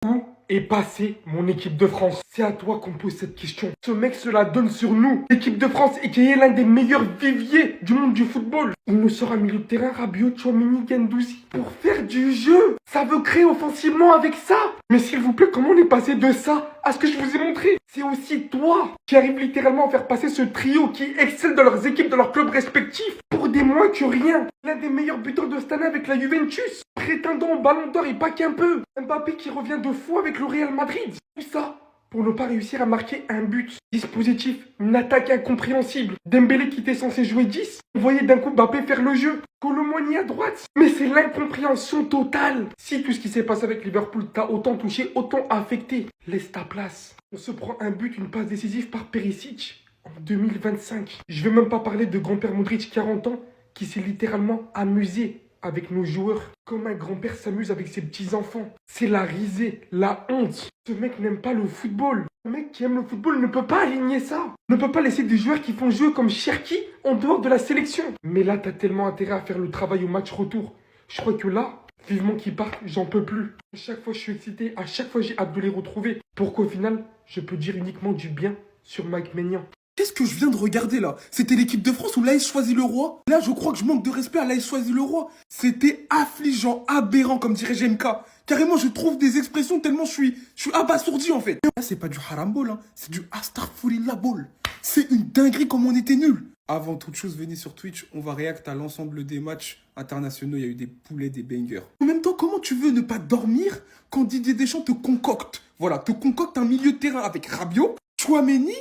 Où est passée mon équipe de France? C'est à toi qu'on pose cette question. Ce mec se la donne sur nous. L'équipe de France est qui est l'un des meilleurs viviers du monde du football. Il nous sort un milieu de terrain, Rabiot, Tchouaméni, Guendouzi, pour faire du jeu. Ça veut créer offensivement avec ça. Mais s'il vous plaît, comment on est passé de ça à ce que je vous ai montré? C'est aussi toi qui arrive littéralement à faire passer ce trio qui excelle dans leurs équipes, dans leurs clubs respectifs, pour des moins que rien. L'un des meilleurs buteurs de cette année avec la Juventus, prétendant au Ballon d'Or et pas qu'un peu. Mbappé qui revient de fou avec le Real Madrid. Tout ça pour ne pas réussir à marquer un but. Dispositif, une attaque incompréhensible. Dembélé qui était censé jouer 10, vous voyez d'un coup Mbappé faire le jeu. Colomboigny à droite. Mais c'est l'incompréhension totale. Si tout ce qui s'est passé avec Liverpool t'a autant touché, autant affecté, laisse ta place. On se prend un but, une passe décisive par Perisic en 2025. Je vais même pas parler de grand-père Modric, 40 ans, qui s'est littéralement amusé avec nos joueurs, comme un grand-père s'amuse avec ses petits-enfants. C'est la risée, la honte. Ce mec n'aime pas le football. Un mec qui aime le football ne peut pas aligner ça. Ne peut pas laisser des joueurs qui font jouer comme Cherki en dehors de la sélection. Mais là, t'as tellement intérêt à faire le travail au match retour. Je crois que là, vivement qu'ils partent, j'en peux plus. À chaque fois, je suis excité. À chaque fois, j'ai hâte de les retrouver. Pour qu'au final, je peux dire uniquement du bien sur Mike Maignan. Qu'est-ce que je viens de regarder là? C'était l'équipe de France ou l'AS Choisit le Roi? Là, je crois que je manque de respect à l'AS Choisit le Roi. C'était affligeant, aberrant, comme dirait GMK. Carrément, je trouve des expressions tellement je suis abasourdi en fait. Là, c'est pas du haram ball, hein. C'est du astaghfirullah ball. C'est une dinguerie comme on était nuls. Avant toute chose, venez sur Twitch, on va réacter à l'ensemble des matchs internationaux. Il y a eu des poulets, des bangers. En même temps, comment tu veux ne pas dormir quand Didier Deschamps te concocte? Voilà, te concocte un milieu de terrain avec Rabiot, Tchouaméni,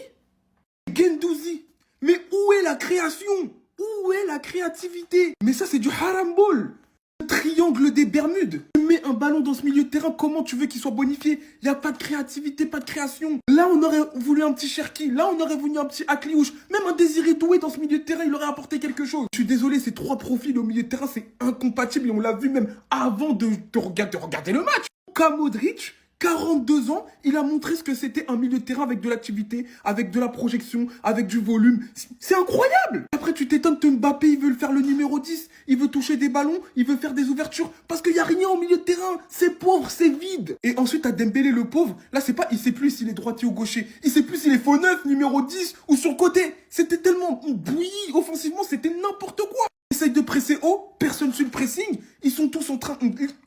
Guendouzi. Mais où est la création? Où est la créativité? Mais ça, c'est du haram ball. Le triangle des Bermudes. Tu mets un ballon dans ce milieu de terrain, comment tu veux qu'il soit bonifié? Il n'y a pas de créativité, pas de création. Là, on aurait voulu un petit Cherki. Là, on aurait voulu un petit Akliouche. Même un Désiré Doué dans ce milieu de terrain, il aurait apporté quelque chose. Je suis désolé, ces trois profils au milieu de terrain, c'est incompatible. Et on l'a vu même avant de regarder le match. Luka Modric, 42 ans, il a montré ce que c'était un milieu de terrain avec de l'activité, avec de la projection, avec du volume. C'est incroyable! Après, tu t'étonnes que Mbappé, il veut faire le numéro 10, il veut toucher des ballons, il veut faire des ouvertures, parce qu'il n'y a rien au milieu de terrain. C'est pauvre, c'est vide. Et ensuite, t'as Dembélé, le pauvre. Là, c'est pas, il sait plus s'il est droitier ou gaucher. Il sait plus s'il est faux neuf, numéro 10 ou sur le côté. C'était tellement bouilli offensivement, c'était n'importe quoi. Ils essayent de presser haut, personne suit le pressing. Ils sont tous en train,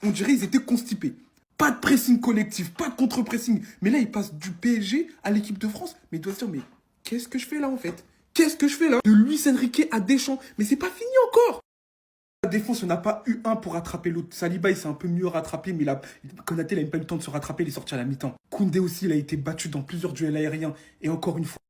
on dirait, ils étaient constipés. Pas de pressing collectif, pas de contre-pressing. Mais là, il passe du PSG à l'équipe de France. Mais il doit se dire, mais qu'est-ce que je fais là en fait? Qu'est-ce que je fais là? De Luis Enrique à Deschamps. Mais c'est pas fini encore. La défense, on n'a pas eu un pour rattraper l'autre. Saliba, il s'est un peu mieux rattrapé, mais Konaté, il n'a même pas eu le temps de se rattraper, il est sorti à la mi-temps. Koundé aussi, il a été battu dans plusieurs duels aériens. Et encore une fois,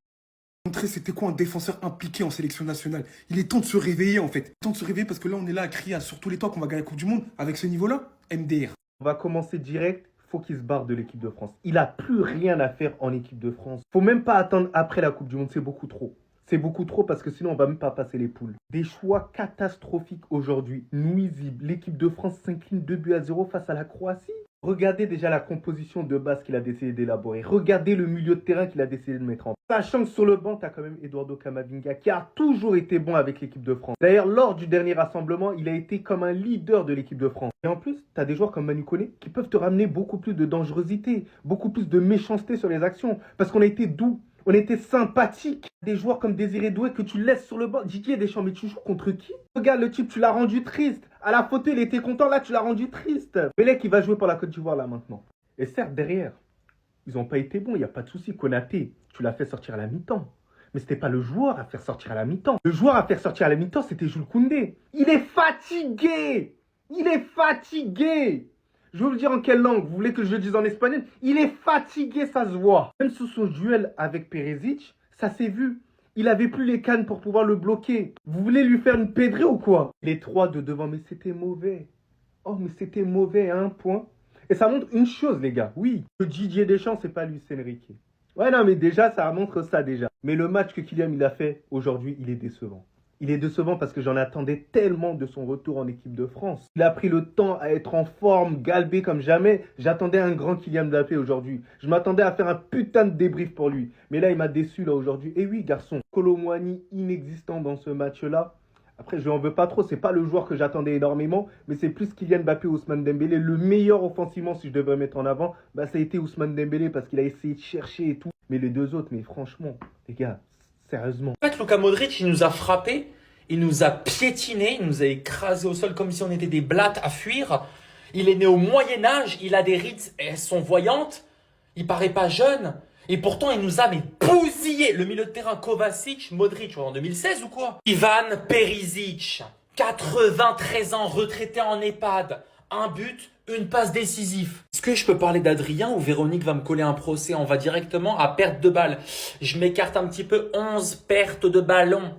montrer c'était quoi un défenseur impliqué en sélection nationale. Il est temps de se réveiller en fait. Temps de se réveiller parce que là, on est là à crier sur tous les toits qu'on va gagner la Coupe du Monde. Avec ce niveau-là, MDR. On va commencer direct. Faut qu'il se barre de l'équipe de France. Il a plus rien à faire en équipe de France. Faut même pas attendre après la Coupe du Monde. C'est beaucoup trop. C'est beaucoup trop parce que sinon on va même pas passer les poules. Des choix catastrophiques aujourd'hui, nuisibles. L'équipe de France s'incline 2-0 face à la Croatie. Regardez déjà la composition de base qu'il a décidé d'élaborer. Regardez le milieu de terrain qu'il a décidé de mettre en place. Sachant que sur le banc, tu as quand même Eduardo Camavinga qui a toujours été bon avec l'équipe de France. D'ailleurs, lors du dernier rassemblement, il a été comme un leader de l'équipe de France. Et en plus, tu as des joueurs comme Manu Koné qui peuvent te ramener beaucoup plus de dangerosité, beaucoup plus de méchanceté sur les actions. Parce qu'on a été doux. On était sympathique. Des joueurs comme Désiré Doué que tu laisses sur le banc. Didier Deschamps, mais tu joues contre qui? Regarde le type, tu l'as rendu triste. À la photo, il était content. Là, tu l'as rendu triste. Belek, qui va jouer pour la Côte d'Ivoire là maintenant. Et certes, derrière, ils n'ont pas été bons. Il n'y a pas de souci. Konaté, tu l'as fait sortir à la mi-temps. Mais ce n'était pas le joueur à faire sortir à la mi-temps. Le joueur à faire sortir à la mi-temps, c'était Jules Koundé. Il est fatigué. Il est fatigué. Je vais vous le dire en quelle langue. Vous voulez que je le dise en espagnol? Il est fatigué, ça se voit. Même sous son duel avec Perisic, ça s'est vu. Il avait plus les cannes pour pouvoir le bloquer. Vous voulez lui faire une pédrée ou quoi? Les trois de devant, mais c'était mauvais. Oh, mais c'était mauvais à un point. Et ça montre une chose, les gars. Oui, que Didier Deschamps, c'est pas Luis Enrique. Ouais, non, mais déjà, ça montre ça déjà. Mais le match que Kylian il a fait aujourd'hui, il est décevant. Il est décevant parce que j'en attendais tellement de son retour en équipe de France. Il a pris le temps à être en forme, galbé comme jamais. J'attendais un grand Kylian Mbappé aujourd'hui. Je m'attendais à faire un putain de débrief pour lui. Mais là, il m'a déçu là aujourd'hui. Et oui, garçon, Colomboigny inexistant dans ce match-là. Après, je lui en veux pas trop. C'est pas le joueur que j'attendais énormément, mais c'est plus Kylian Mbappé ou Ousmane Dembélé. Le meilleur offensivement, si je devais mettre en avant, bah, ça a été Ousmane Dembélé parce qu'il a essayé de chercher et tout. Mais les deux autres, mais franchement, les gars, sérieusement. En fait, Luka Modric, il nous a frappé, il nous a piétiné, il nous a écrasé au sol comme si on était des blattes à fuir. Il est né au Moyen-Âge, il a des rides, elles sont voyantes, il paraît pas jeune. Et pourtant, il nous a mais bousillé. Le milieu de terrain Kovacic, Modric, en 2016 ou quoi? Ivan Perisic, 93 ans, retraité en EHPAD. Un but, une passe décisive. Est-ce que je peux parler d'Adrien ou Véronique va me coller un procès? On va directement à perte de balle. Je m'écarte un petit peu. 11 pertes de ballon.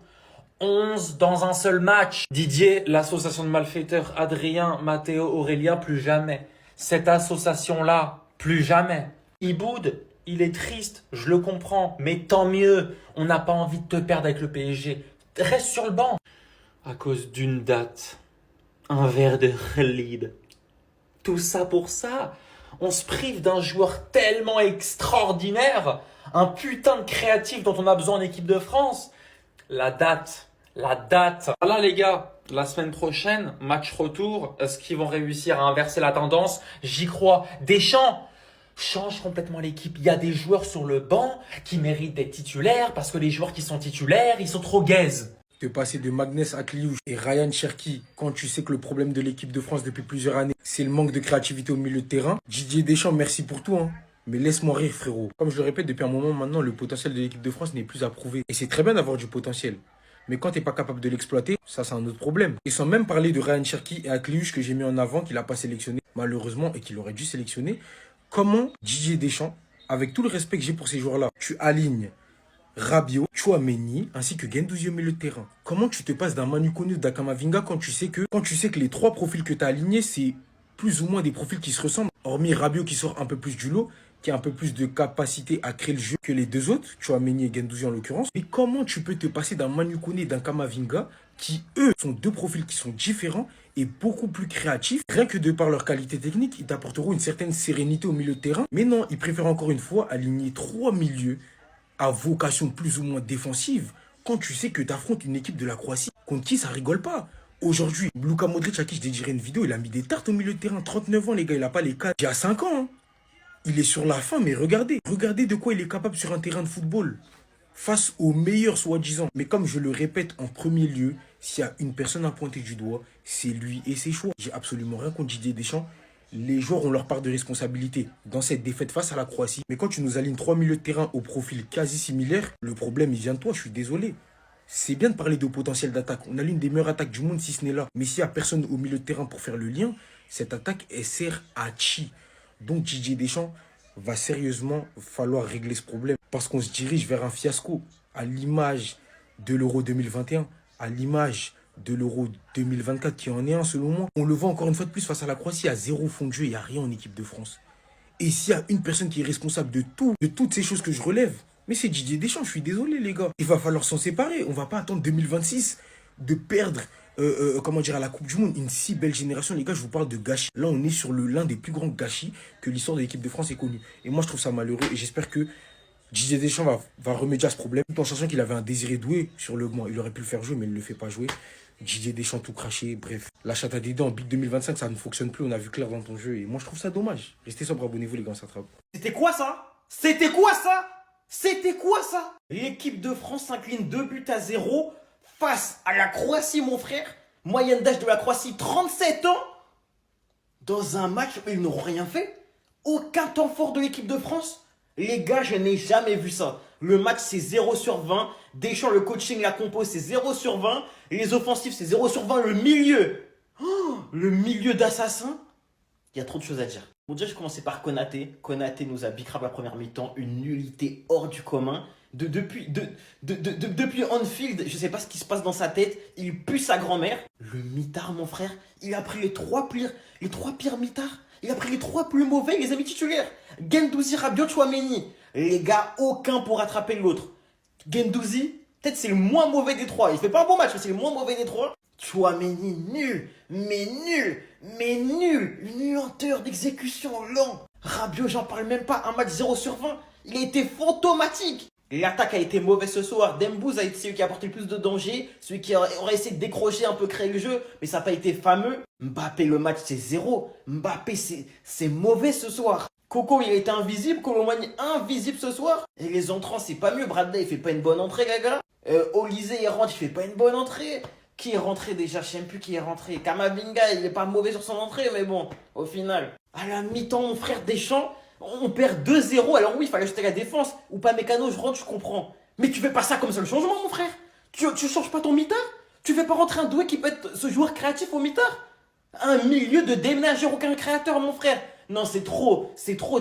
11 dans un seul match. Didier, l'association de malfaiteurs, Adrien, Mathéo, Aurélien, plus jamais. Cette association-là, plus jamais. Il boude, il est triste, je le comprends, mais tant mieux. On n'a pas envie de te perdre avec le PSG. Reste sur le banc. À cause d'une date, un verre de Khalid. Tout ça pour ça. On se prive d'un joueur tellement extraordinaire, un putain de créatif dont on a besoin en équipe de France. La date. Voilà les gars, la semaine prochaine, match retour. Est-ce qu'ils vont réussir à inverser la tendance? J'y crois. Deschamps change complètement l'équipe. Il y a des joueurs sur le banc qui méritent d'être titulaires parce que les joueurs qui sont titulaires, ils sont trop gaze. De passer de Magnès Akliouche et Ryan Cherki, quand tu sais que le problème de l'équipe de France depuis plusieurs années, c'est le manque de créativité au milieu de terrain. Didier Deschamps, merci pour tout, hein. Mais laisse-moi rire, frérot. Comme je le répète depuis un moment maintenant, le potentiel de l'équipe de France n'est plus à prouver. Et c'est très bien d'avoir du potentiel. Mais quand t'es pas capable de l'exploiter, ça c'est un autre problème. Et sans même parler de Ryan Cherki et Akliouche que j'ai mis en avant, qu'il n'a pas sélectionné, malheureusement, et qu'il aurait dû sélectionner. Comment Didier Deschamps, avec tout le respect que j'ai pour ces joueurs-là, tu alignes Rabiot, Tchouaméni, ainsi que Guendouzi au milieu de terrain? Comment tu te passes d'un Manu Kone ou d'Akamavinga quand tu sais que les trois profils que tu as alignés, c'est plus ou moins des profils qui se ressemblent, hormis Rabiot qui sort un peu plus du lot, qui a un peu plus de capacité à créer le jeu que les deux autres, Tchouaméni et Guendouzi en l'occurrence. Mais comment tu peux te passer d'un Manu Kone et d'un Kamavinga qui, eux, sont deux profils qui sont différents et beaucoup plus créatifs? Rien que de par leur qualité technique, ils t'apporteront une certaine sérénité au milieu de terrain. Mais non, ils préfèrent encore une fois aligner trois milieux à vocation plus ou moins défensive quand tu sais que tu affrontes une équipe de la Croatie contre qui ça rigole pas. Aujourd'hui, Luka Modric, à qui je dédirais une vidéo, il a mis des tartes au milieu de terrain. 39 ans, les gars, il a pas les cas. Il y a 5 ans, hein. Il est sur la fin, mais regardez. Regardez de quoi il est capable sur un terrain de football. Face aux meilleurs soi-disant. Mais comme je le répète en premier lieu, s'il y a une personne à pointer du doigt, c'est lui et ses choix. J'ai absolument rien contre Didier Deschamps. Les joueurs ont leur part de responsabilité dans cette défaite face à la Croatie. Mais quand tu nous alignes trois milieux de terrain au profil quasi similaire, le problème il vient de toi, je suis désolé. C'est bien de parler de potentiel d'attaque. On a l'une des meilleures attaques du monde si ce n'est là. Mais s'il n'y a personne au milieu de terrain pour faire le lien, cette attaque, elle sert à chi. Donc Didier Deschamps va sérieusement falloir régler ce problème. Parce qu'on se dirige vers un fiasco. À l'image de l'Euro 2021, à l'image de l'Euro 2024 qui en est un selon moi. On le voit encore une fois de plus face à la Croatie, à zéro fond de jeu, il n'y a rien en équipe de France. Et s'il y a une personne qui est responsable de toutes ces choses que je relève, mais c'est Didier Deschamps, je suis désolé les gars. Il va falloir s'en séparer, on ne va pas attendre 2026 de perdre à la Coupe du Monde une si belle génération. Les gars, je vous parle de gâchis. Là, on est sur l'un des plus grands gâchis que l'histoire de l'équipe de France ait connu. Et moi, je trouve ça malheureux et j'espère que Didier Deschamps va remédier à ce problème. Tout en sachant qu'il avait un désiré doué sur le banc. Il aurait pu le faire jouer, mais il ne le fait pas jouer. Didier Deschamps tout craché, bref. La chatte à des dents, Big 2025, ça ne fonctionne plus. On a vu clair dans ton jeu et moi, je trouve ça dommage. Restez sobre, abonnez-vous les gars, on s'attrape. C'était quoi ça? C'était quoi ça? C'était quoi ça? L'équipe de France s'incline 2-0 face à la Croatie, mon frère. Moyenne d'âge de la Croatie, 37 ans. Dans un match où ils n'ont rien fait. Aucun temps fort de l'équipe de France. Les gars, je n'ai jamais vu ça. Le match, c'est 0 sur 20. Deschamps, le coaching, la compo, c'est 0 sur 20. Les offensifs, c'est 0 sur 20. Le milieu. Oh, le milieu d'assassin. Il y a trop de choses à dire. Bon, déjà, je commençais par Konaté. Konaté nous a bicrave la première mi-temps. Une nullité hors du commun. Depuis Anfield, je sais pas ce qui se passe dans sa tête. Il pue sa grand-mère. Le mitard, mon frère, il a pris les trois pires mitards. Il a pris les trois plus mauvais, les amis titulaires. Guendouzi, Rabiot, Tchouaméni. Les gars, aucun pour rattraper l'autre. Guendouzi, peut-être c'est le moins mauvais des trois. Il fait pas un bon match, mais c'est le moins mauvais des trois. Tchouaméni, nul. Une lenteur d'exécution lent. Rabiot, j'en parle même pas. Un match 0 sur 20. Il a été fantomatique. L'attaque a été mauvaise ce soir. Dembouz a été celui qui a apporté le plus de danger, celui qui aurait essayé de décrocher un peu, créer le jeu, mais ça n'a pas été fameux. Mbappé, le match, c'est 0. Mbappé, c'est mauvais ce soir. Coco, il a été invisible. Colomani, invisible ce soir. Et les entrants, c'est pas mieux. Bradley, il fait pas une bonne entrée, gaga. Olysée, il rentre, il fait pas une bonne entrée. Qui est rentré déjà? Je sais même plus qui est rentré. Kamavinga, il est pas mauvais sur son entrée, mais bon, au final. À la mi-temps, mon frère Deschamps, on perd 2-0. Alors oui, il fallait jeter la défense. Ou pas Mécano, je rentre, je comprends. Mais tu fais pas ça comme seul changement, mon frère. Tu changes pas ton mitard. Tu fais pas rentrer un doué qui peut être ce joueur créatif au mitard. Un milieu de déménageur, aucun créateur, mon frère. Non, c'est trop.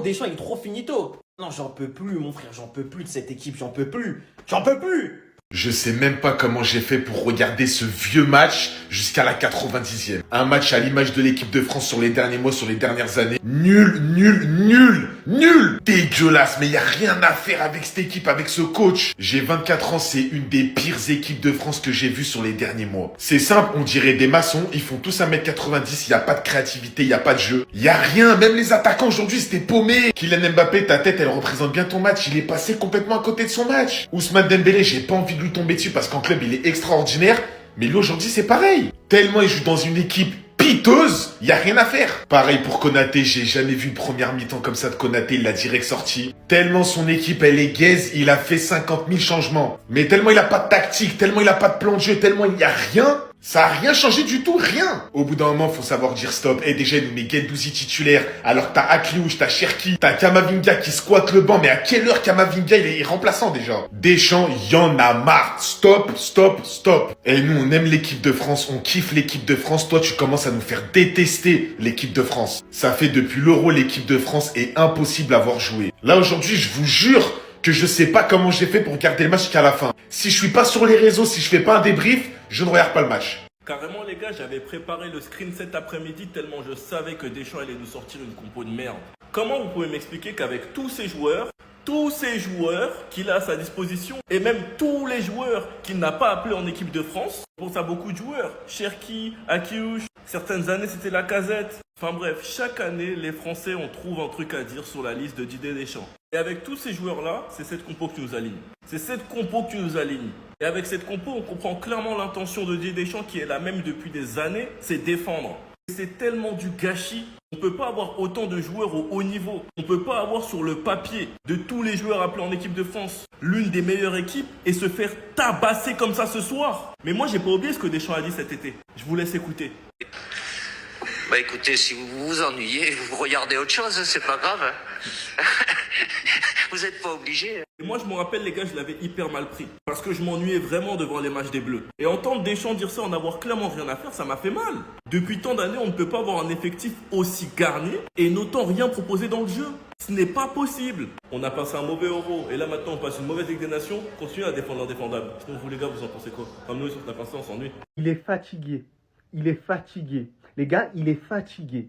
Deschamps, il est trop finito. Non, j'en peux plus, mon frère. J'en peux plus de cette équipe. J'en peux plus. Je sais même pas comment j'ai fait pour regarder ce vieux match jusqu'à la 90e. Un match à l'image de l'équipe de France sur les derniers mois, sur les dernières années. Nul. Dégueulasse, mais y a rien à faire avec cette équipe, avec ce coach. J'ai 24 ans, c'est une des pires équipes de France que j'ai vues sur les derniers mois. C'est simple, on dirait des maçons, ils font tous 1m90, y a pas de créativité, y a pas de jeu. Y a rien, même les attaquants aujourd'hui, c'était paumé. Kylian Mbappé, ta tête, elle représente bien ton match, il est passé complètement à côté de son match. Ousmane Dembélé, j'ai pas envie de lui tomber dessus parce qu'en club, il est extraordinaire. Mais lui, aujourd'hui, c'est pareil. Tellement il joue dans une équipe piteuse, y a rien à faire. Pareil pour Konaté, j'ai jamais vu une première mi-temps comme ça de Konaté, il l'a direct sorti. Tellement son équipe, elle est gaze, il a fait 50 000 changements. Mais tellement il a pas de tactique, tellement il a pas de plan de jeu, tellement il y a rien. Ça a rien changé du tout, rien. Au bout d'un moment, faut savoir dire stop. Et déjà, il nous met Guendouzi titulaire, alors que t'as Akliouche, t'as Cherki, t'as Kamavinga qui squatte le banc. Mais à quelle heure Kamavinga, il est remplaçant déjà? Deschamps, y en a marre. Stop. Et nous, on aime l'équipe de France, on kiffe l'équipe de France. Toi, tu commences à nous faire détester l'équipe de France. Ça fait depuis l'Euro, l'équipe de France est impossible à voir jouer. Là, aujourd'hui, je vous jure que je sais pas comment j'ai fait pour garder le match jusqu'à la fin. Si je suis pas sur les réseaux, si je fais pas un débrief, je ne regarde pas le match. Carrément les gars, j'avais préparé le screen cet après-midi tellement je savais que Deschamps allait nous sortir une compo de merde. Comment vous pouvez m'expliquer qu'avec tous ces joueurs qu'il a à sa disposition, et même tous les joueurs qu'il n'a pas appelés en équipe de France, on pense à beaucoup de joueurs, Cherki, Akiouche, certaines années c'était Lacazette. Enfin bref, chaque année, les Français, on trouve un truc à dire sur la liste de Didier Deschamps. Et avec tous ces joueurs-là, c'est cette compo qui nous aligne. Et avec cette compo, on comprend clairement l'intention de Didier Deschamps qui est la même depuis des années, c'est défendre. C'est tellement du gâchis. On ne peut pas avoir autant de joueurs au haut niveau. On ne peut pas avoir sur le papier de tous les joueurs appelés en équipe de France l'une des meilleures équipes et se faire tabasser comme ça ce soir. Mais moi, j'ai pas oublié ce que Deschamps a dit cet été. Je vous laisse écouter. Bah écoutez, si vous vous ennuyez, vous regardez autre chose, c'est pas grave. Vous n'êtes pas obligé. Et moi, je me rappelle, les gars, je l'avais hyper mal pris. Parce que je m'ennuyais vraiment devant les matchs des Bleus. Et entendre Deschamps dire ça, en avoir clairement rien à faire, ça m'a fait mal. Depuis tant d'années, on ne peut pas avoir un effectif aussi garni et n'autant rien proposer dans le jeu. Ce n'est pas possible. On a passé un mauvais Euro et là maintenant on passe une mauvaise Ligue des Nations. Continuez à défendre l'indéfendable. Sinon vous les gars, vous en pensez quoi? Comme nous, sur la passé, on s'ennuie. Il est fatigué. Les gars, il est fatigué.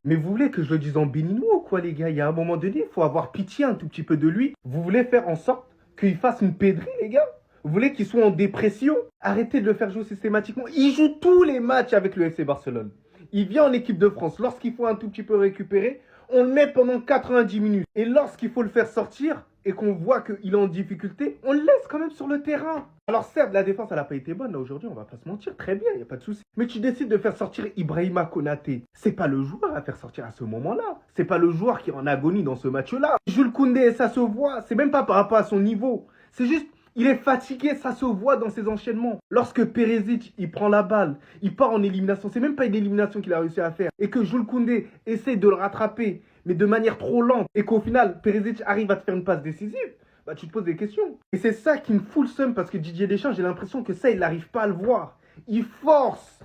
Mais vous voulez que je le dise en béninois ou quoi, les gars? Il y a un moment donné, il faut avoir pitié un tout petit peu de lui. Vous voulez faire en sorte qu'il fasse une pédrie, les gars? Vous voulez qu'il soit en dépression? Arrêtez de le faire jouer systématiquement. Il joue tous les matchs avec le FC Barcelone. Il vient en équipe de France. Lorsqu'il faut un tout petit peu récupérer, on le met pendant 90 minutes. Et lorsqu'il faut le faire sortir et qu'on voit qu'il est en difficulté, on le laisse quand même sur le terrain. Alors certes, la défense, elle n'a pas été bonne là aujourd'hui, on va pas se mentir, très bien, il n'y a pas de souci. Mais tu décides de faire sortir Ibrahima Konaté. C'est pas le joueur à faire sortir à ce moment-là. C'est pas le joueur qui est en agonie dans ce match-là. Jules Koundé, ça se voit. C'est même pas par rapport à son niveau. C'est juste, il est fatigué, ça se voit dans ses enchaînements. Lorsque Perisic, il prend la balle, il part en élimination, c'est même pas une élimination qu'il a réussi à faire. Et que Jules Koundé essaie de le rattraper, mais de manière trop lente. Et qu'au final, Perisic arrive à te faire une passe décisive. Bah, tu te poses des questions. Et c'est ça qui me fout le seum parce que Didier Deschamps, j'ai l'impression que ça, il n'arrive pas à le voir. Il force.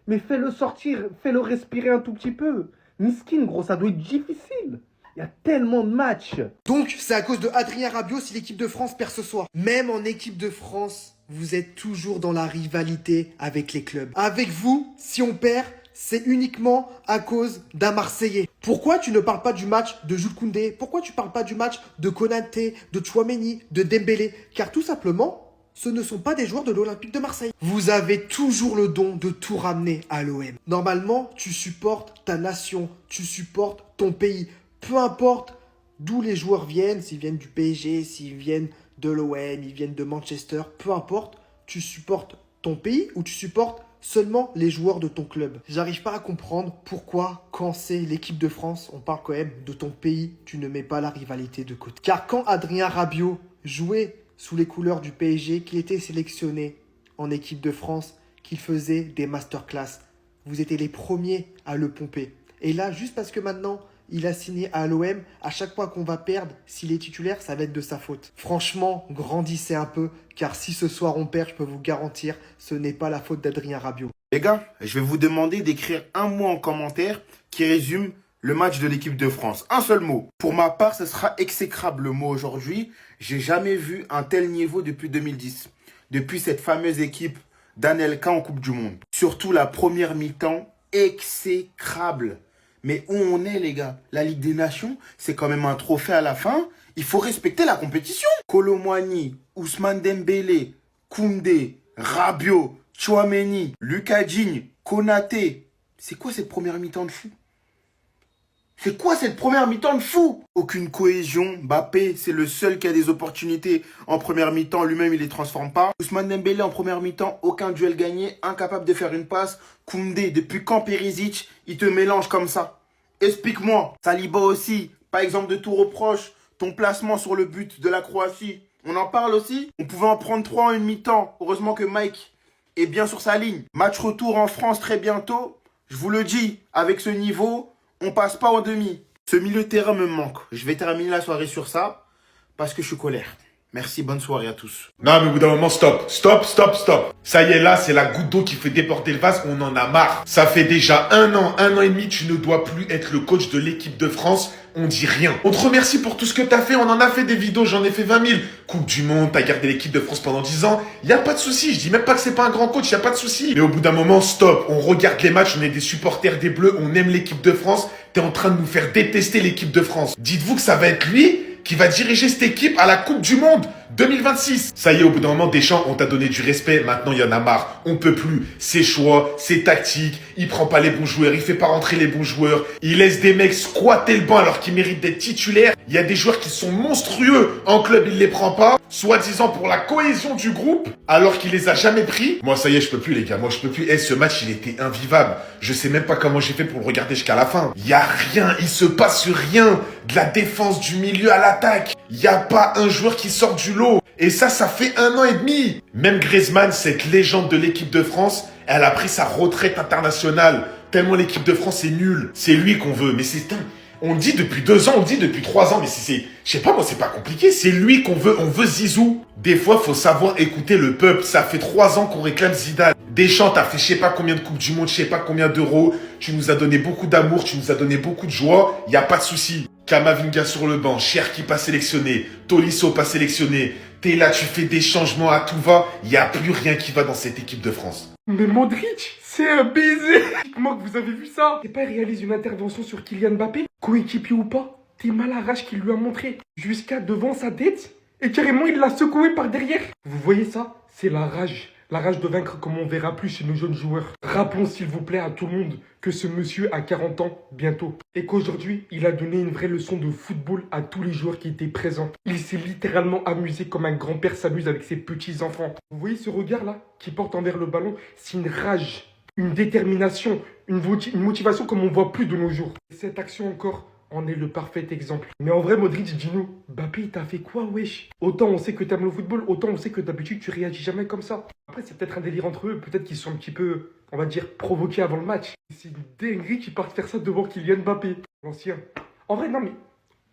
Mais fais-le sortir, fais-le respirer un tout petit peu. Miskin, gros, ça doit être difficile. Il y a tellement de matchs. Donc, c'est à cause de Adrien Rabiot si l'équipe de France perd ce soir. Même en équipe de France, vous êtes toujours dans la rivalité avec les clubs. Avec vous, si on perd, c'est uniquement à cause d'un Marseillais. Pourquoi tu ne parles pas du match de Jules Koundé? Pourquoi tu ne parles pas du match de Konaté, de Tchouaméni, de Dembélé? Car tout simplement, ce ne sont pas des joueurs de l'Olympique de Marseille. Vous avez toujours le don de tout ramener à l'OM. Normalement, tu supportes ta nation, tu supportes ton pays. Peu importe D'où les joueurs viennent, s'ils viennent du PSG, s'ils viennent de l'OM, ils viennent de Manchester, peu importe, tu supportes ton pays ou tu supportes seulement les joueurs de ton club. J'arrive pas à comprendre pourquoi, quand c'est l'équipe de France, on parle quand même de ton pays, tu ne mets pas la rivalité de côté. Car quand Adrien Rabiot jouait sous les couleurs du PSG, qu'il était sélectionné en équipe de France, qu'il faisait des masterclass, vous étiez les premiers à le pomper. Et là, juste parce que maintenant, il a signé à l'OM, à chaque fois qu'on va perdre, s'il est titulaire, ça va être de sa faute. Franchement, grandissez un peu, car si ce soir on perd, je peux vous garantir, ce n'est pas la faute d'Adrien Rabiot. Les gars, je vais vous demander d'écrire un mot en commentaire qui résume le match de l'équipe de France. Un seul mot. Pour ma part, ce sera exécrable le mot aujourd'hui. J'ai jamais vu un tel niveau depuis 2010. Depuis cette fameuse équipe d'Anelka en Coupe du Monde. Surtout la première mi-temps, exécrable. Mais où on est, les gars? La Ligue des Nations, c'est quand même un trophée à la fin. Il faut respecter la compétition. Kolo Muani, Ousmane Dembélé, Koundé, Rabiot, Tchouaméni, Lucas Digne, Konaté. C'est quoi cette première mi-temps de fou? C'est quoi cette première mi-temps de fou? Aucune cohésion. Mbappé, c'est le seul qui a des opportunités en première mi-temps. Lui-même, il les transforme pas. Ousmane Dembélé, en première mi-temps, aucun duel gagné. Incapable de faire une passe. Koundé, depuis quand Perisic, il te mélange comme ça? Explique-moi. Saliba aussi. Pas exemple de tout reproche. Ton placement sur le but de la Croatie. On en parle aussi? On pouvait en prendre 3 en une mi-temps. Heureusement que Mike est bien sur sa ligne. Match retour en France très bientôt. Je vous le dis, avec ce niveau, on passe pas en demi. Ce milieu de terrain me manque. Je vais terminer la soirée sur ça parce que je suis colère. Merci, bonne soirée à tous. Non, mais au bout d'un moment, stop. Stop, stop, stop. Ça y est, là, c'est la goutte d'eau qui fait déborder le vase. On en a marre. Ça fait déjà un an et demi, tu ne dois plus être le coach de l'équipe de France. On dit rien. On te remercie pour tout ce que t'as fait. On en a fait des vidéos. J'en ai fait 20 000. Coupe du Monde, t'as gardé l'équipe de France pendant 10 ans. Y a pas de souci. Je dis même pas que c'est pas un grand coach. Y a pas de souci. Mais au bout d'un moment, stop. On regarde les matchs. On est des supporters des Bleus. On aime l'équipe de France. T'es en train de nous faire détester l'équipe de France. Dites-vous que ça va être lui qui va diriger cette équipe à la Coupe du Monde 2026. Ça y est, au bout d'un moment, Deschamps, on t'a donné du respect. Maintenant, il y en a marre. On peut plus. Ses choix, ses tactiques. Il prend pas les bons joueurs. Il fait pas rentrer les bons joueurs. Il laisse des mecs squatter le banc alors qu'ils méritent d'être titulaires. Il y a des joueurs qui sont monstrueux. En club, il les prend pas. Soi-disant pour la cohésion du groupe. Alors qu'il les a jamais pris. Moi, ça y est, je peux plus, les gars. Moi, je peux plus. Ce match, il était invivable. Je sais même pas comment j'ai fait pour le regarder jusqu'à la fin. Il y a rien. Il se passe rien. De la défense, du milieu à l'attaque. Il y a pas un joueur qui sort du lot. Et ça fait un an et demi. Même Griezmann, cette légende de l'équipe de France, elle a pris sa retraite internationale. Tellement l'équipe de France est nulle. C'est lui qu'on veut. Mais c'est un... On le dit depuis 2 ans, on le dit depuis 3 ans, mais je sais pas, moi, c'est pas compliqué. C'est lui qu'on veut, on veut Zizou. Des fois, faut savoir écouter le peuple. Ça fait 3 ans qu'on réclame Zidane. Deschamps, t'as fait je sais pas combien de Coupes du Monde, je sais pas combien d'euros. Tu nous as donné beaucoup d'amour, tu nous as donné beaucoup de joie. Y a pas de souci. Kamavinga sur le banc, Cherki pas sélectionné, Tolisso pas sélectionné. T'es là, tu fais des changements à tout va. Y a plus rien qui va dans cette équipe de France. Mais Modric, c'est un baiser. Dites-moi que vous avez vu ça. Et pas, il réalise une intervention sur Kylian Mbappé, coéquipier ou pas. T'es mal à rage qu'il lui a montré. Jusqu'à devant sa tête. Et carrément, il l'a secoué par derrière. Vous voyez ça? C'est la rage. La rage de vaincre comme on verra plus chez nos jeunes joueurs. Rappelons s'il vous plaît à tout le monde que ce monsieur a 40 ans bientôt. Et qu'aujourd'hui, il a donné une vraie leçon de football à tous les joueurs qui étaient présents. Il s'est littéralement amusé comme un grand-père s'amuse avec ses petits-enfants. Vous voyez ce regard-là qu'il porte envers le ballon? C'est une rage, une détermination, une motivation comme on voit plus de nos jours. Et cette action encore en est le parfait exemple. Mais en vrai, Modric, dis-nous, Mbappé, il t'a fait quoi, wesh? Autant on sait que t'aimes le football, autant on sait que d'habitude, tu réagis jamais comme ça. Après, c'est peut-être un délire entre eux, peut-être qu'ils sont un petit peu, on va dire, provoqués avant le match. C'est une dinguerie qu'ils partent faire ça devant Kylian Mbappé, l'ancien. En vrai, non, mais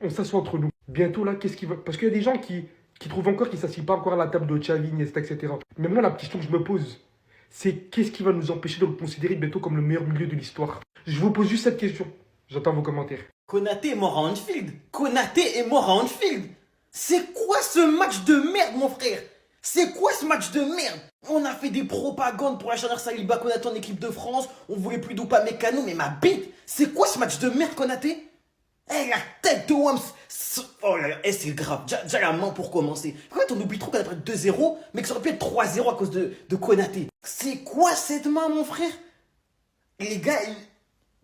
on s'assoit entre nous. Bientôt, là, qu'est-ce qui va... Parce qu'il y a des gens qui trouvent encore qu'ils ne s'assient pas encore à la table de Xavi, Iniesta, etc. Mais moi, la question que je me pose, c'est qu'est-ce qui va nous empêcher de le considérer bientôt comme le meilleur milieu de l'histoire? Je vous pose juste cette question. J'attends vos commentaires. Konaté est mort à Anfield. Konaté est mort à Anfield. C'est quoi ce match de merde, mon frère? C'est quoi ce match de merde? On a fait des propagandes pour la charnière Saliba Konaté en équipe de France. On voulait plus d'Upamecano, mais ma bite, c'est quoi ce match de merde, Konaté? Eh, la tête de Wams. Oh là là, c'est grave. Déjà la main pour commencer. En fait, on oublie trop qu'on a pris 2-0, mais que ça aurait pu être 3-0 à cause de Konaté. C'est quoi cette main, mon frère? Les gars,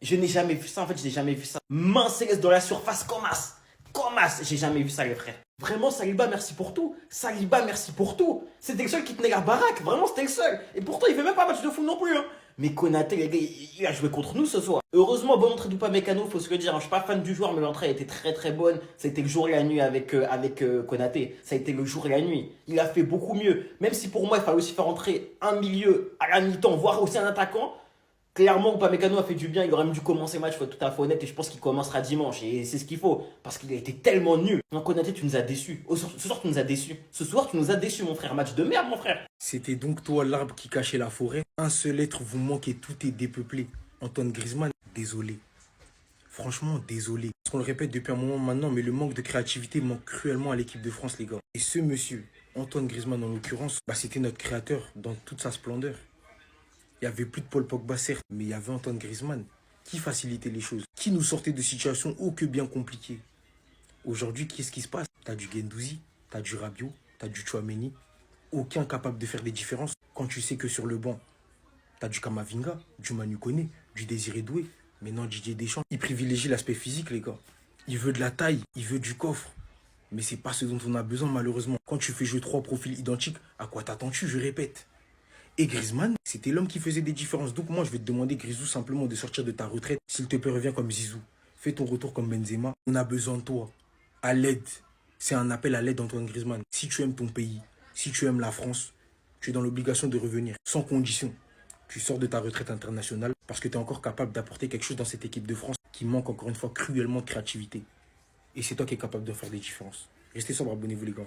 je n'ai jamais vu ça. En fait, je n'ai jamais vu ça. Main céleste dans la surface comme as. Comas, j'ai jamais vu ça les frères. Vraiment Saliba merci pour tout. Saliba merci pour tout. C'était le seul qui tenait la baraque, vraiment c'était le seul. Et pourtant il fait même pas match de foot non plus hein. Mais Konaté les gars, il a joué contre nous ce soir. Heureusement bonne entrée d'Upamecano, faut se le dire. Je suis pas fan du joueur mais l'entrée a été très très bonne. Ça a été le jour et la nuit avec Konaté. Ça a été le jour et la nuit. Il a fait beaucoup mieux. Même si pour moi il fallait aussi faire entrer un milieu à la mi-temps, voire aussi un attaquant. Clairement, Upamecano a fait du bien, il aurait même dû commencer le match, faut être tout à fait honnête, et je pense qu'il commencera dimanche, et c'est ce qu'il faut, parce qu'il a été tellement nul. Non, Konaté, tu nous as déçus. Ce soir, tu nous as déçus. Ce soir, tu nous as déçus, mon frère. Match de merde, mon frère. C'était donc toi l'arbre qui cachait la forêt. Un seul être vous manque et tout est dépeuplé. Antoine Griezmann, désolé. Franchement, désolé. Parce qu'on le répète depuis un moment maintenant, mais le manque de créativité manque cruellement à l'équipe de France, les gars. Et ce monsieur, Antoine Griezmann en l'occurrence, c'était notre créateur dans toute sa splendeur. Il n'y avait plus de Paul Pogba, certes, mais il y avait Antoine Griezmann qui facilitait les choses, qui nous sortait de situations ô que bien compliquées. Aujourd'hui, qu'est-ce qui se passe? T'as du Guendouzi, t'as du Rabiot, t'as du Tchouaméni, aucun capable de faire des différences quand tu sais que sur le banc, t'as du Kamavinga, du Manu Koné, du Désiré Doué. Mais non, Didier Deschamps, il privilégie l'aspect physique, les gars. Il veut de la taille, il veut du coffre. Mais c'est pas ce dont on a besoin, malheureusement. Quand tu fais jouer 3 profils identiques, à quoi t'attends-tu, je répète? Et Griezmann, c'était l'homme qui faisait des différences. Donc moi, je vais te demander, Grisou, simplement de sortir de ta retraite. S'il te plaît, reviens comme Zizou. Fais ton retour comme Benzema. On a besoin de toi. À l'aide. C'est un appel à l'aide d'Antoine Griezmann. Si tu aimes ton pays, si tu aimes la France, tu es dans l'obligation de revenir. Sans condition. Tu sors de ta retraite internationale parce que tu es encore capable d'apporter quelque chose dans cette équipe de France qui manque encore une fois cruellement de créativité. Et c'est toi qui es capable de faire des différences. Restez sobre, abonnez-vous les gars.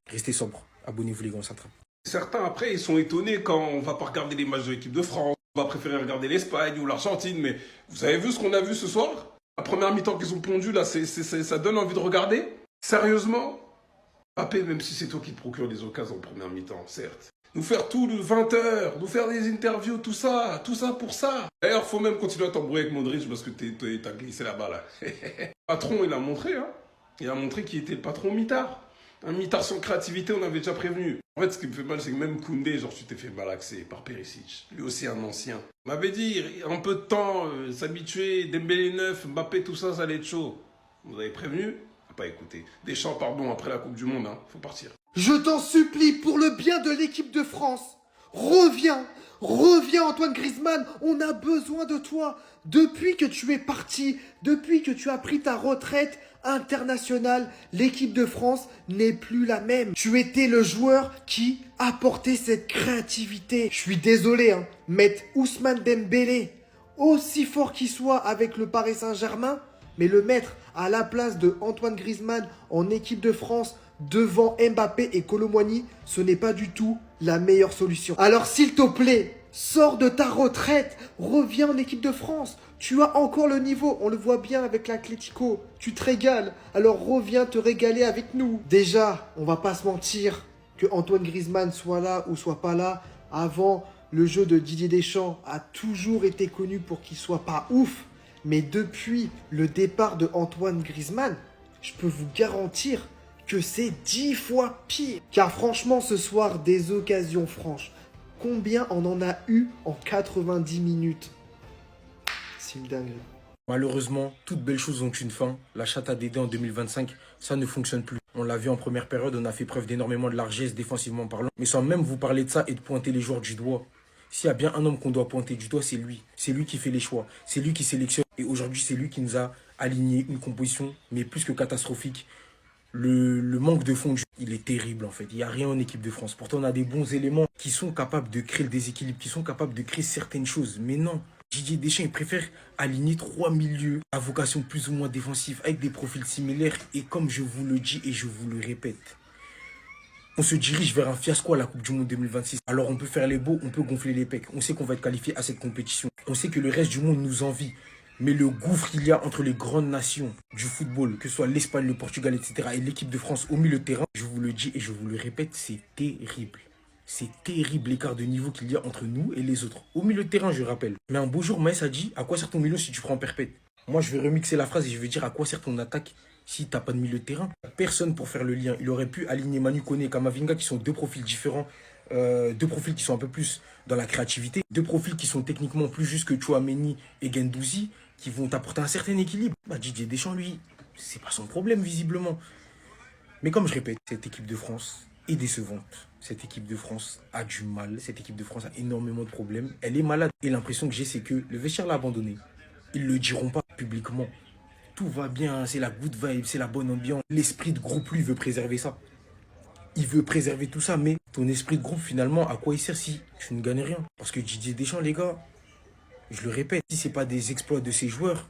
Restez sobre, abonnez-vous les gars, on s'attrape. Certains, après, ils sont étonnés quand on va pas regarder les matchs de l'équipe de France. On va préférer regarder l'Espagne ou l'Argentine. Mais vous avez vu ce qu'on a vu ce soir? La première mi-temps qu'ils ont pondu, là, ça donne envie de regarder? Sérieusement? Mbappé, même si c'est toi qui te procures les occasions en première mi-temps, certes. Nous faire tout le 20h, nous faire des interviews, tout ça pour ça. D'ailleurs, faut même continuer à t'embrouiller avec Modric parce que t'as glissé là-bas, là. Le patron, il a montré, hein. Il a montré qu'il était le patron mitard. Un mitard sans créativité, on avait déjà prévenu. En fait, ce qui me fait mal, c'est que même Koundé, genre, tu t'es fait malaxer par Perisic. Lui aussi, un ancien. On m'avait dit, en peu de temps, s'habituer, Dembélé neuf, Mbappé, tout ça, ça allait être chaud. Vous avez prévenu? Pas écouté. Deschamps, pardon, après la Coupe du Monde, hein. Faut partir. Je t'en supplie, pour le bien de l'équipe de France, reviens, reviens Antoine Griezmann, on a besoin de toi. Depuis que tu es parti, depuis que tu as pris ta retraite internationale, l'équipe de France n'est plus la même. Tu étais le joueur qui apportait cette créativité. Je suis désolé, hein, mettre Ousmane Dembélé, aussi fort qu'il soit avec le Paris Saint-Germain, mais le mettre à la place de Antoine Griezmann en équipe de France devant Mbappé et Kolo Muani, ce n'est pas du tout la meilleure solution. Alors s'il te plaît, sors de ta retraite, reviens en équipe de France. Tu as encore le niveau, on le voit bien avec l'Atlético. Tu te régales, alors reviens te régaler avec nous. Déjà, on va pas se mentir, que Antoine Griezmann soit là ou soit pas là, avant le jeu de Didier Deschamps a toujours été connu pour qu'il soit pas ouf. Mais depuis le départ de Antoine Griezmann, je peux vous garantir que c'est 10 fois pire. Car franchement, ce soir, des occasions franches. Combien on en a eu en 90 minutes? C'est une dinguerie. Malheureusement, toutes belles choses ont une fin. La chatte à Dédé en 2025, ça ne fonctionne plus. On l'a vu en première période, on a fait preuve d'énormément de largesse défensivement parlant. Mais sans même vous parler de ça et de pointer les joueurs du doigt. S'il y a bien un homme qu'on doit pointer du doigt, c'est lui. C'est lui qui fait les choix. C'est lui qui sélectionne. Et aujourd'hui, c'est lui qui nous a aligné une composition, mais plus que catastrophique. Le manque de fond, il est terrible en fait. Il n'y a rien en équipe de France. Pourtant, on a des bons éléments qui sont capables de créer le déséquilibre, qui sont capables de créer certaines choses. Mais non, Didier Deschamps, il préfère aligner 3 milieux à vocation plus ou moins défensive avec des profils similaires. Et comme je vous le dis et je vous le répète, on se dirige vers un fiasco à la Coupe du Monde 2026. Alors on peut faire les beaux, on peut gonfler les pecs. On sait qu'on va être qualifié à cette compétition. On sait que le reste du monde nous envie. Mais le gouffre qu'il y a entre les grandes nations du football, que ce soit l'Espagne, le Portugal, etc. et l'équipe de France au milieu de terrain, je vous le dis et je vous le répète, c'est terrible. C'est terrible l'écart de niveau qu'il y a entre nous et les autres. Au milieu de terrain, je rappelle. Mais un beau jour, Maës a dit, à quoi sert ton milieu si tu prends perpète? Moi, je vais remixer la phrase et je vais dire à quoi sert ton attaque si t'as pas de milieu de terrain. Personne pour faire le lien. Il aurait pu aligner Manu Koné et Kamavinga qui sont deux profils différents. Deux profils qui sont un peu plus dans la créativité. Deux profils qui sont techniquement plus justes que Tchouaméni et Guendouzi, qui vont apporter un certain équilibre. Didier Deschamps, lui, c'est pas son problème, visiblement. Mais comme je répète, cette équipe de France est décevante. Cette équipe de France a du mal. Cette équipe de France a énormément de problèmes. Elle est malade. Et l'impression que j'ai, c'est que le vestiaire l'a abandonné. Ils le diront pas publiquement. Tout va bien, c'est la good vibe, c'est la bonne ambiance. L'esprit de groupe, lui, veut préserver ça. Il veut préserver tout ça, mais ton esprit de groupe, finalement, à quoi il sert si tu ne gagnes rien? Parce que Didier Deschamps, les gars, je le répète, si c'est pas des exploits de ses joueurs...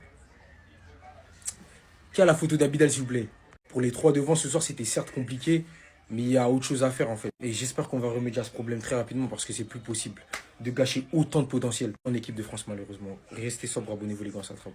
Qui a la photo d'Abidal, s'il vous plaît? Pour les 3 devant, ce soir, c'était certes compliqué, mais il y a autre chose à faire, en fait. Et j'espère qu'on va remédier à ce problème très rapidement, parce que c'est plus possible de gâcher autant de potentiel en équipe de France, malheureusement. Restez sobre, abonnez-vous, les gars, ça attrape.